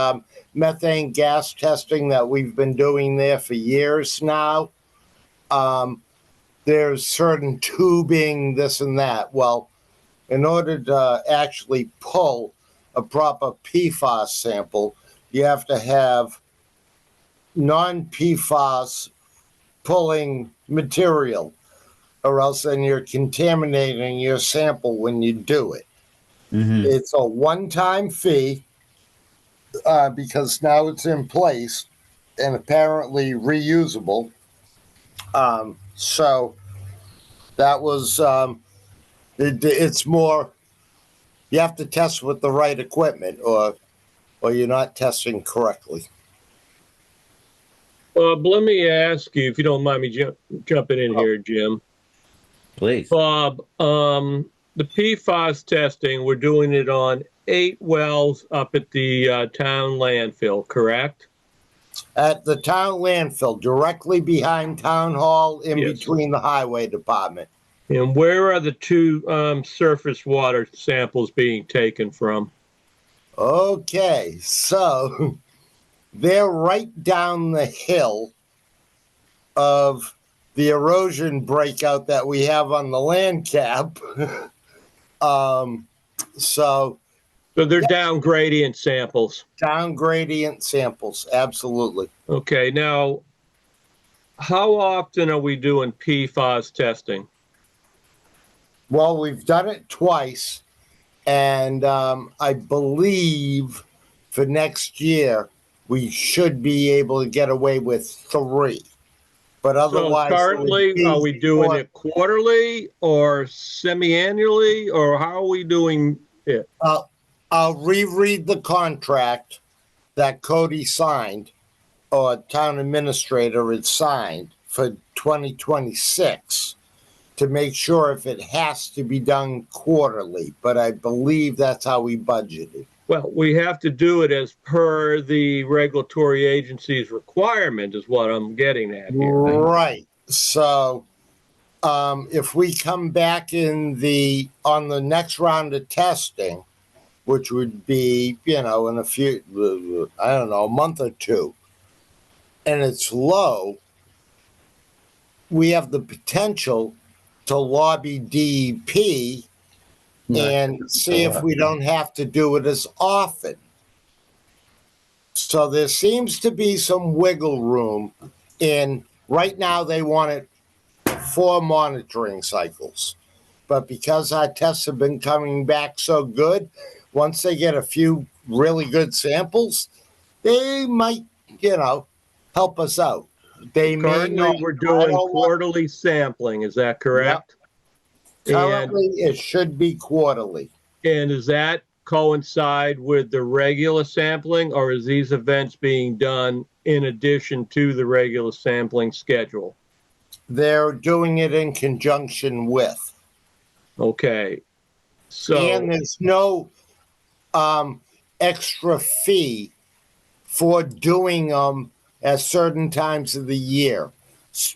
methane gas testing that we've been doing there for years now, there's certain tubing, this and that. Well, in order to actually pull a proper PFAS sample, you have to have non-PFAS pulling material, or else then you're contaminating your sample when you do it. Mm-hmm. It's a one-time fee because now it's in place and apparently reusable. So that was, it's more, you have to test with the right equipment or or you're not testing correctly. Let me ask you, if you don't mind me jumping in here, Jim. Please. Bob, the PFAS testing, we're doing it on 8 wells up at the town landfill, correct? At the town landfill, directly behind town hall, in Yes. between the highway department. And where are the 2 surface water samples being taken from? Okay, so they're right down the hill of the erosion breakout that we have on the land cap. So they're down gradient samples. Down gradient samples, absolutely. Okay, now, how often are we doing PFAS testing? Well, we've done it twice, and I believe for next year we should be able to get away with 3. But otherwise, so currently, are we doing it quarterly or semi-annually, or how are we doing it? I'll reread the contract that Cody signed, or town administrator had signed for 2026 to make sure if it has to be done quarterly. But I believe that's how we budgeted. Well, we have to do it as per the regulatory agency's requirement, is what I'm getting at here. Right. So if we come back on the next round of testing, which would be, in a few, I don't know, a month or 2, and it's low, we have the potential to lobby DEP and see if we don't have to do it as often. So there seems to be some wiggle room right now they want it 4 monitoring cycles. But because our tests have been coming back so good, once they get a few really good samples, they might, help us out. They Currently, may not. we're doing quarterly sampling, is that correct? Yep. Currently, it should be quarterly. And does that coincide with the regular sampling, or is these events being done in addition to the regular sampling schedule? They're doing it in conjunction with. Okay. So, and there's no extra fee for doing them at certain times of the year.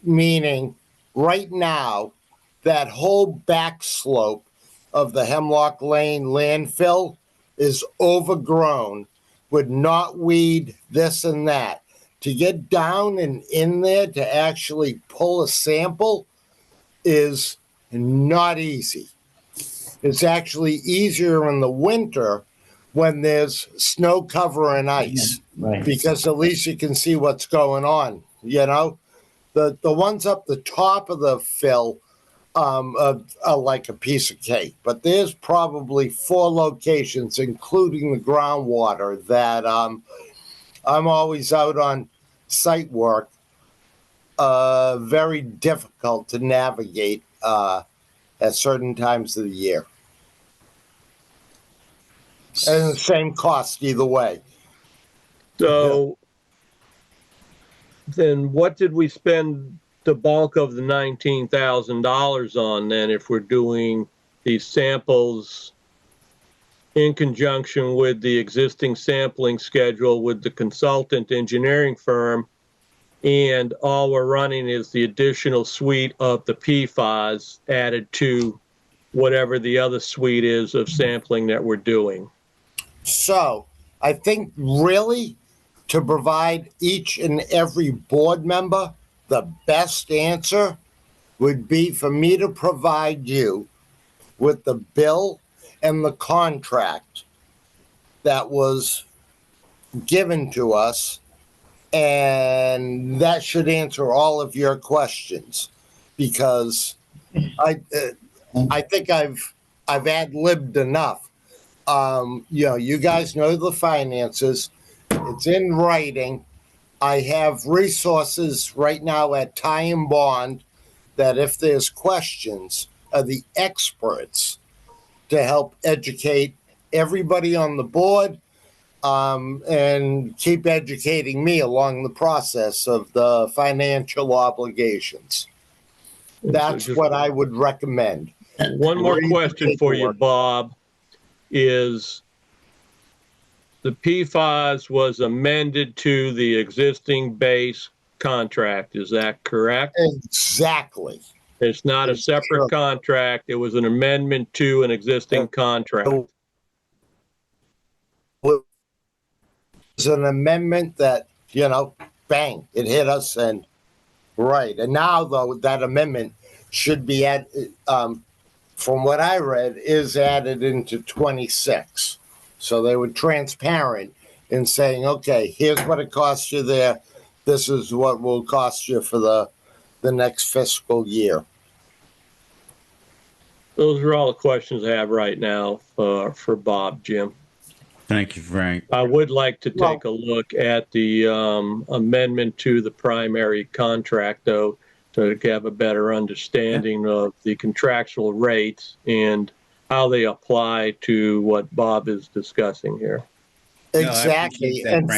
Meaning, right now, that whole back slope of the Hemlock Lane landfill is overgrown with knotweed, this and that. To get down and in there to actually pull a sample is not easy. It's actually easier in the winter when there's snow cover and ice, Right. because at least you can see what's going on. The ones up the top of the fill are like a piece of cake, but there's probably 4 locations, including the groundwater, that I'm always out on site work. Very difficult to navigate at certain times of the year. And the same cost either way. so then what did we spend the bulk of the $19,000 on then, if we're doing these samples in conjunction with the existing sampling schedule with the consultant engineering firm, and all we're running is the additional suite of the PFAS added to whatever the other suite is of sampling that we're doing? So I think really to provide each and every board member the best answer would be for me to provide you with the bill and the contract that was given to us, and that should answer all of your questions, because I think I've ad-libbed enough. You guys know the finances. It's in writing. I have resources right now at Tie and Bond that, if there's questions, are the experts to help educate everybody on the board and keep educating me along the process of the financial obligations. That's just what I would recommend. one more Read the question for you, paperwork. Bob, is the PFAS was amended to the existing base contract. Is that correct? Exactly. It's not a It's separate true. contract. It was an amendment to an existing contract. It was an amendment that, bang, it hit us, and right. And now, though, that amendment should be from what I read, is added into 26. So they were transparent in saying, okay, here's what it costs you there. This is what will cost you for the next fiscal year. Those are all the questions I have right now for Bob, Jim. Thank you, Frank. I would like to take a look at the amendment to the primary contract, though, to have a better understanding of the contractual rates and how they apply to what Bob is discussing here. Exactly. No, and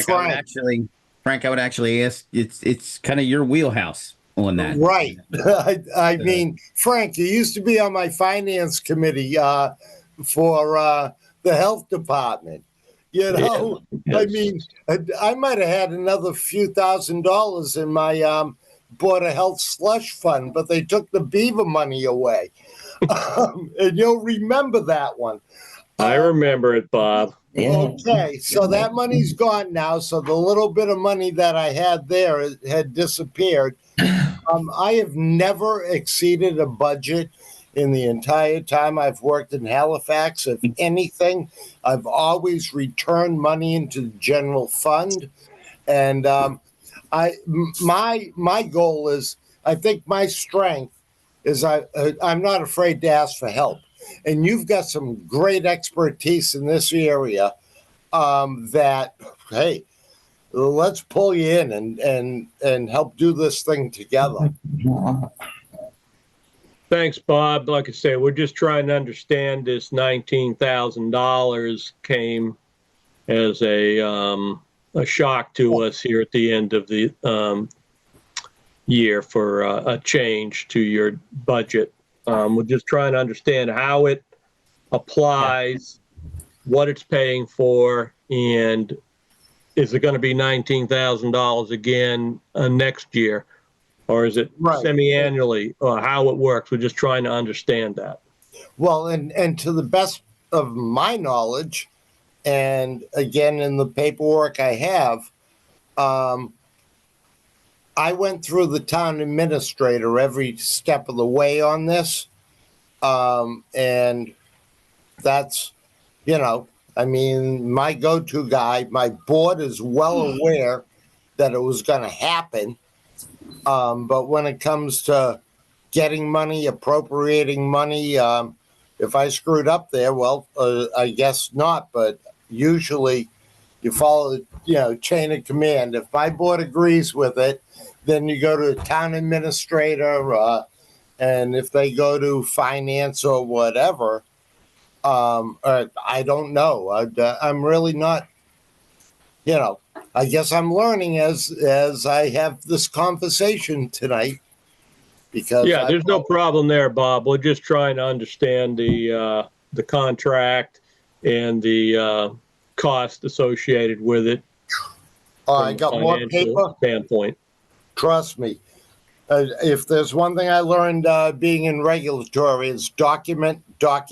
Frank, I would actually ask. It's kind of your wheelhouse on that, right? I mean, Frank, you used to be on my finance committee for the health department. Yes. I mean, I might have had another few $1,000s in my Board of Health slush fund, but they took the beaver money away. And you'll remember that one. I remember it, Bob. Okay, so that money's gone now. So the little bit of money that I had there had disappeared. I have never exceeded a budget in the entire time I've worked in Halifax. If anything, I've always returned money into the general fund. And my goal is, I think my strength is I'm not afraid to ask for help. And you've got some great expertise in this area that, hey, let's pull you in and help do this thing together. Thanks, Bob. Like I say, we're just trying to understand this $19,000 came as a shock to us here at the end of the year for a change to your budget. We're just trying to understand how it applies, what it's paying for, and is it going to be $19,000 again next year? Or is it semi-annually, or how it works? We're just trying to understand that. Well, and to the best of my knowledge, and again, in the paperwork I have, I went through the town administrator every step of the way on this. And that's, I mean, my go-to guy. My board is well aware that it was going to happen. But when it comes to getting money, appropriating money, if I screwed up there, well, I guess not. But usually you follow the chain of command. If my board agrees with it, then you go to the town administrator, and if they go to finance or whatever, I don't know. I'm really not, I guess I'm learning as I have this conversation tonight. Because there's no problem there, Bob. We're just trying to understand the contract and the cost associated with it. I got more paper. Standpoint. Trust me. If there's one thing I learned being in regulatory, is document. I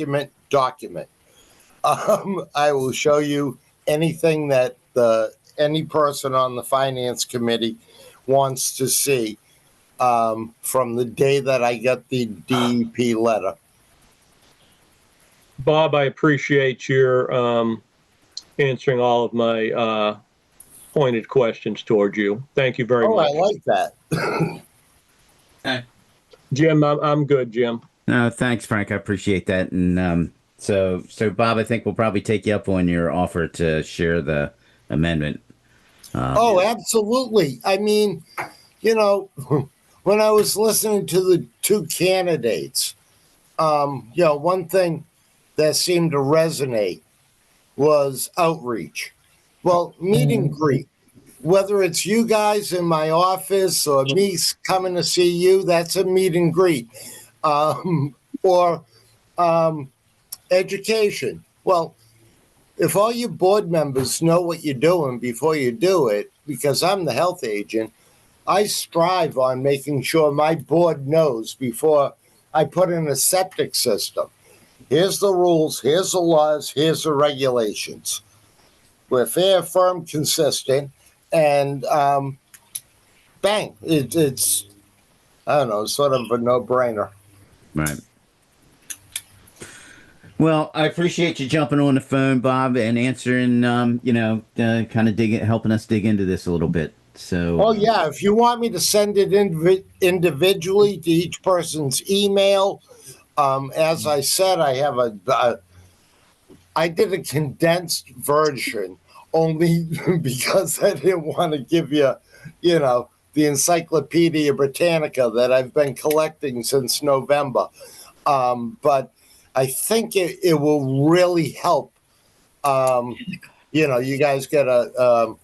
will show you anything that any person on the finance committee wants to see from the day that I get the DEP letter. Bob, I appreciate your answering all of my pointed questions towards you. Thank you very much. I like that. Jim, I'm good, Jim. No, thanks, Frank. I appreciate that. And so Bob, I think we'll probably take you up on your offer to share the amendment. Absolutely. I mean, when I was listening to the two candidates, one thing that seemed to resonate was outreach. Well, meet and greet. Whether it's you guys in my office or me coming to see you, that's a meet and greet. Or education. Well, if all your board members know what you're doing before you do it, because I'm the health agent, I strive on making sure my board knows before I put in a septic system. Here's the rules, here's the laws, here's the regulations. We're fair, firm, consistent, and bang, it's, I don't know, sort of a no-brainer. Right. Well, I appreciate you jumping on the phone, Bob, and answering, kind of helping us dig into this a little bit. So, Oh, yeah, if you want me to send it individually to each person's email, as I said, I have I did a condensed version only because I didn't want to give you, the Encyclopedia Britannica that I've been collecting since November. But I think it will really help. You guys get an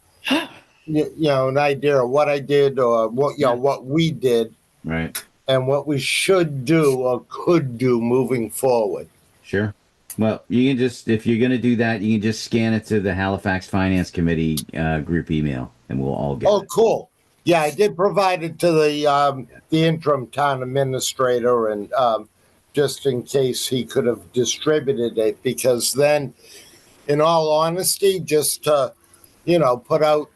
idea of what I did or what we did, right. And what we should do or could do moving forward. Sure. Well, you can just, if you're going to do that, you can just scan it to the Halifax Finance Committee group email, and we'll all get it. Cool. Yeah, I did provide it to the interim town administrator, and just in case he could have distributed it, because then, in all honesty, just to, put out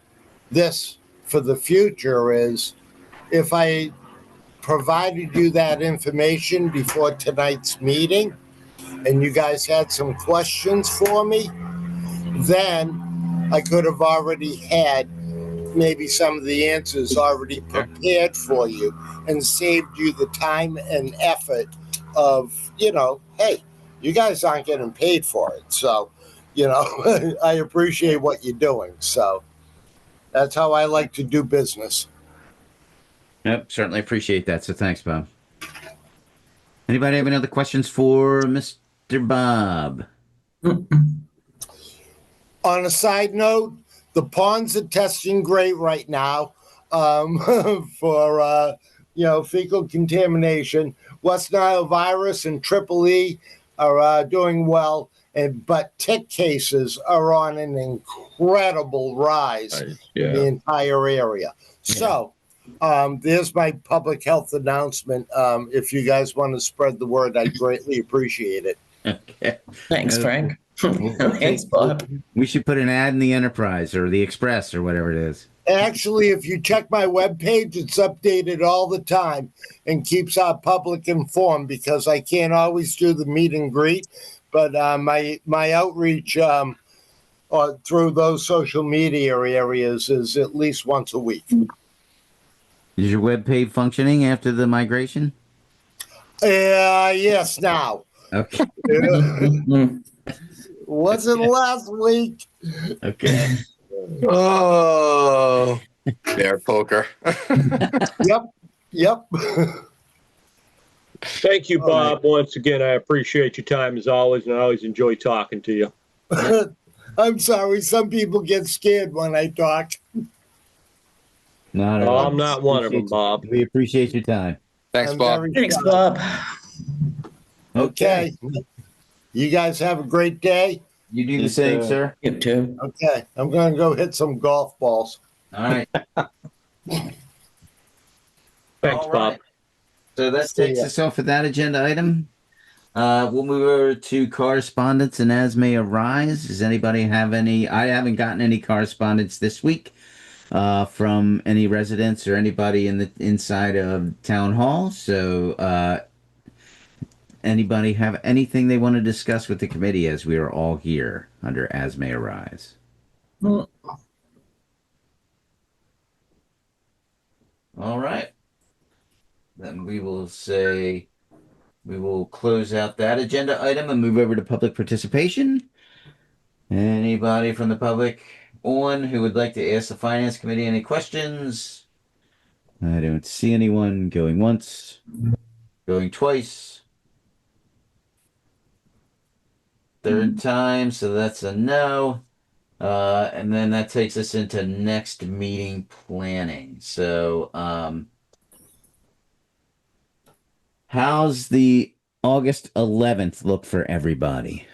this for the future is, if I provided you that information before tonight's meeting, and you guys had some questions for me, then I could have already had maybe some of the answers already prepared for you and saved you the time and effort of, hey, you guys aren't getting paid for it. So, I appreciate what you're doing. So that's how I like to do business. Yep, certainly appreciate that. So thanks, Bob. Anybody have any other questions for Mr. Bob? On a side note, the ponds are testing great right now for fecal contamination. West Nile virus and Triple E are doing well, but tick cases are on an incredible rise in the entire area. So there's my public health announcement. If you guys want to spread the word, I'd greatly appreciate it. Okay. Thanks, Frank. Thanks, Bob. We should put an ad in the Enterprise or the Express or whatever it is. Actually, if you check my webpage, it's updated all the time and keeps our public informed, because I can't always do the meet and greet, but my outreach through those social media areas is at least once a week. Is your webpage functioning after the migration? Yes, now. Okay. Wasn't last week. Okay. Oh, bear poker. Yep. Thank you, Bob. Once again, I appreciate your time as always, and I always enjoy talking to you. I'm sorry. Some people get scared when I talk. Not at all. I'm not one of them, Bob. We appreciate your time. Thanks, Bob. Thanks, Bob. Okay. You guys have a great day. You do the same, sir. You too. Okay. I'm going to go hit some golf balls. All right. Thanks, All Bob. right. So that takes us off of that agenda item. We'll move over to correspondence, and as may arise. Does anybody have any? I haven't gotten any correspondence this week from any residents or anybody in the inside of town hall. So anybody have anything they want to discuss with the committee, as we are all here under as may arise? All right. Then we will close out that agenda item and move over to public participation. Anybody from the public who would like to ask the Finance Committee any questions? I don't see anyone. Going once, going twice. Third time, so that's a no. And then that takes us into next meeting planning. So, how's the August 11th look for everybody?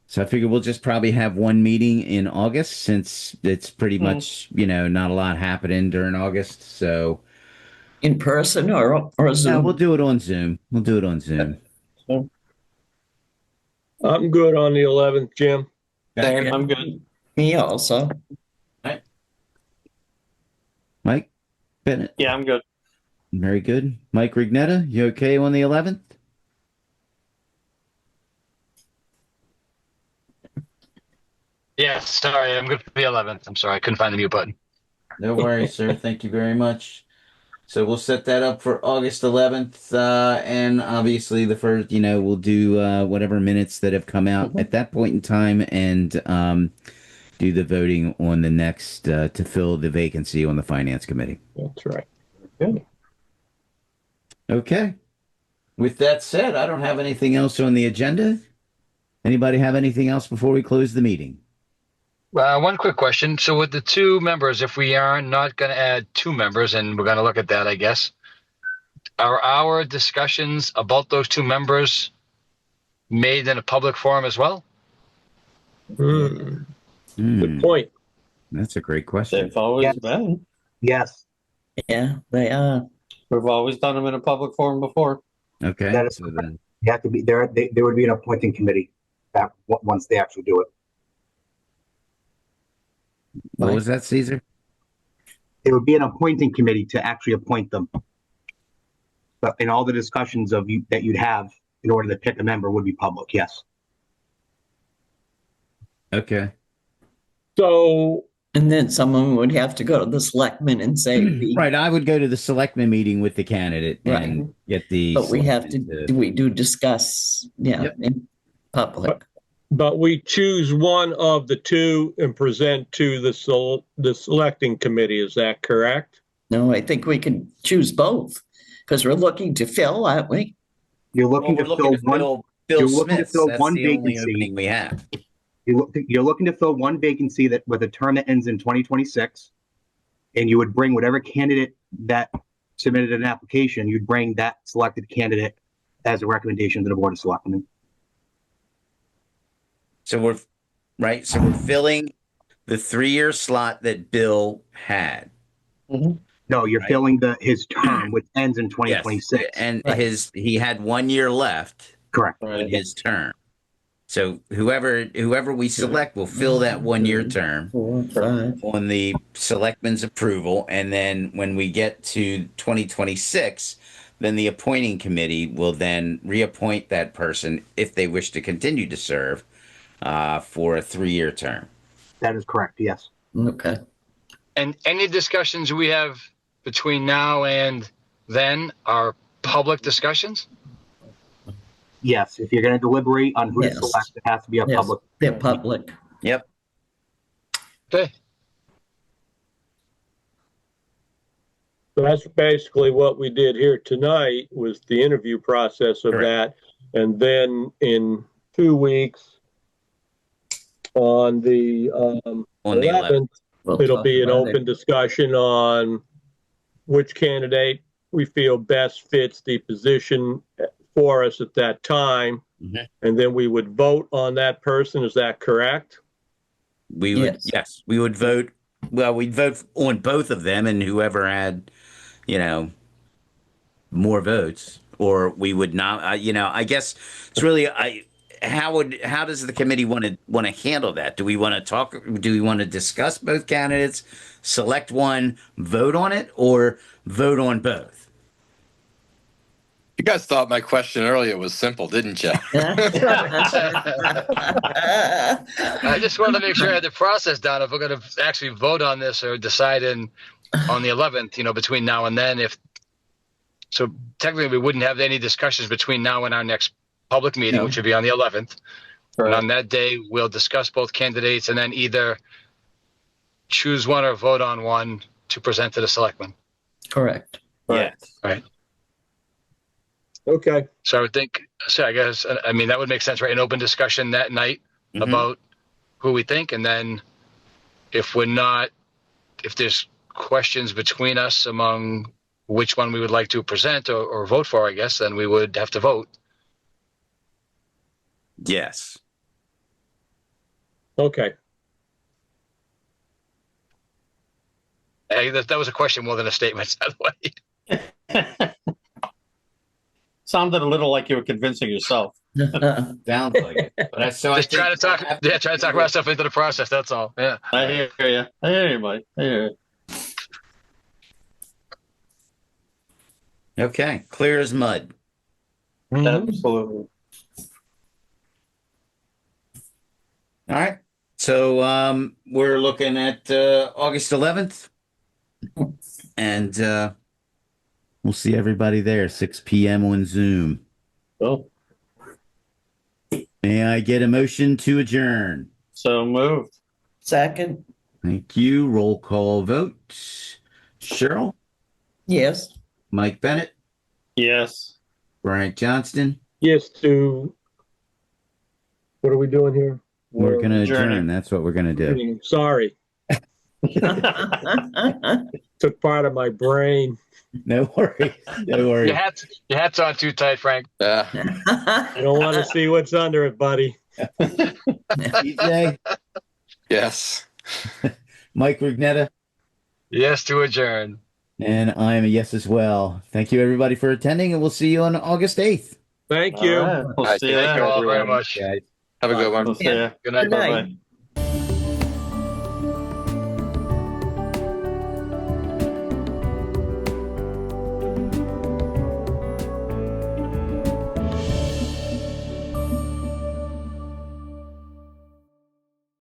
So I figure we'll just probably have one meeting in August since it's pretty much, not a lot happening during August. So In person or yeah, we'll Zoom? do it on Zoom. We'll do it on Zoom. I'm good on the 11th, Jim. Same, I'm good. Me also. Right. Mike Bennett. Yeah, I'm good. Very good. Mike Rignetta, you okay on the 11th? Yeah, sorry, I'm good for the 11th. I'm sorry, I couldn't find the mute button. No worries, sir. Thank you very much. So we'll set that up for August 11th. And obviously the first, we'll do whatever minutes that have come out at that point in time and do the voting on the next to fill the vacancy on the Finance Committee. That's right. Good. Okay. With that said, I don't have anything else on the agenda. Anybody have anything else before we close the meeting? One quick question. So with the two members, if we are not going to add two members, and we're going to look at that, I guess, are our discussions about those two members made in a public forum as well? Good point. That's a great question. They've always been. Yes. Yeah, they are. We've always done them in a public forum before. Okay. That is So then, You have to be there. There would be an appointing committee that once they actually do it. what was that, Caesar? There would be an appointing committee to actually appoint them. But in all the discussions that you'd have in order to pick a member would be public. Yes. Okay. So, And then someone would have to go to the selectmen and say, Right. I would go to the selectman meeting with the candidate and get the. but we have to, selectmen we do discuss, Yep. in public. but we choose one of the two and present to the selecting committee. Is that correct? No, I think we can choose both because we're looking to fill, aren't we? You're looking to fill one. Bill You're looking to Smith. fill That's one the only vacancy. opening we have. You're looking to fill one vacancy that with a term that ends in 2026, and you would bring whatever candidate that submitted an application. You'd bring that selected candidate as a recommendation to the Board of Selectmen. So we're filling the 3-year slot that Bill had. No, you're filling his term, which ends in 2026. Yes. And he had 1 year left. Correct. In his term. So whoever we select will fill that 1 year term 4, 5. on the selectmen's approval, and then when we get to 2026, then the appointing committee will then reappoint that person if they wish to continue to serve for a 3-year term. That is correct. Yes. Okay. And any discussions we have between now and then are public discussions? Yes. If you're going to deliberate on who to select, it has to be a Yes, public. they're public. Yep. Okay. So that's basically what we did here tonight was the interview process of that. And then in 2 weeks on the 11th, it'll be an open discussion on which candidate we feel best fits the position for us at that time. And then we would vote on that person. Is that correct? We would, yes, we would vote. Well, we'd vote on both of them, and whoever had, more votes, or we would not. I guess it's really how does the committee want to handle that? Do we want to talk? Do we want to discuss both candidates, select one, vote on it, or vote on both? You guys thought my question earlier was simple, didn't you? I just wanted to make sure I had the process down. If we're going to actually vote on this or decide on the 11th, between now and then, so technically we wouldn't have any discussions between now and our next public meeting, which would be on the 11th. And on that day, we'll discuss both candidates and then either choose one or vote on one to present to the selectmen. Correct. Yes. Right. Okay. So I would think, I guess, that would make sense, right? An open discussion that night about who we think, and then if there's questions between us among which one we would like to present or vote for, I guess, then we would have to vote. Yes. Okay. Hey, that was a question more than a statement, by the way. Sounded a little like you were convincing yourself. Sounds like it. But Just try to talk myself into the process. That's all. Yeah. I hear you. I hear you, buddy. I hear you. Okay, clear as mud. Absolutely. All right. So we're looking at August 11th. And we'll see everybody there, 6 p.m. on Zoom. Oh, May I get a motion to adjourn? so moved. Second, Thank you. Roll call vote. Cheryl, yes. Mike Bennett, Yes. Bryant Johnston. Yes, what are we doing here? We're going to adjourning. adjourn. That's what we're going to do. Sorry. Took part of my brain. No worries. No worries. Your hat's on too tight, Frank. Yeah. I don't want to see what's under it, buddy. DJ, Yes. Mike Rugnetta, Yes to adjourn. and I am a yes as well. Thank you, everybody, for attending, and we'll see you on August 8th. Thank you. All right. We'll see you Thank you then. all very much. Guys. Have a good one. We'll see you. Good night. Good night. Bye-bye.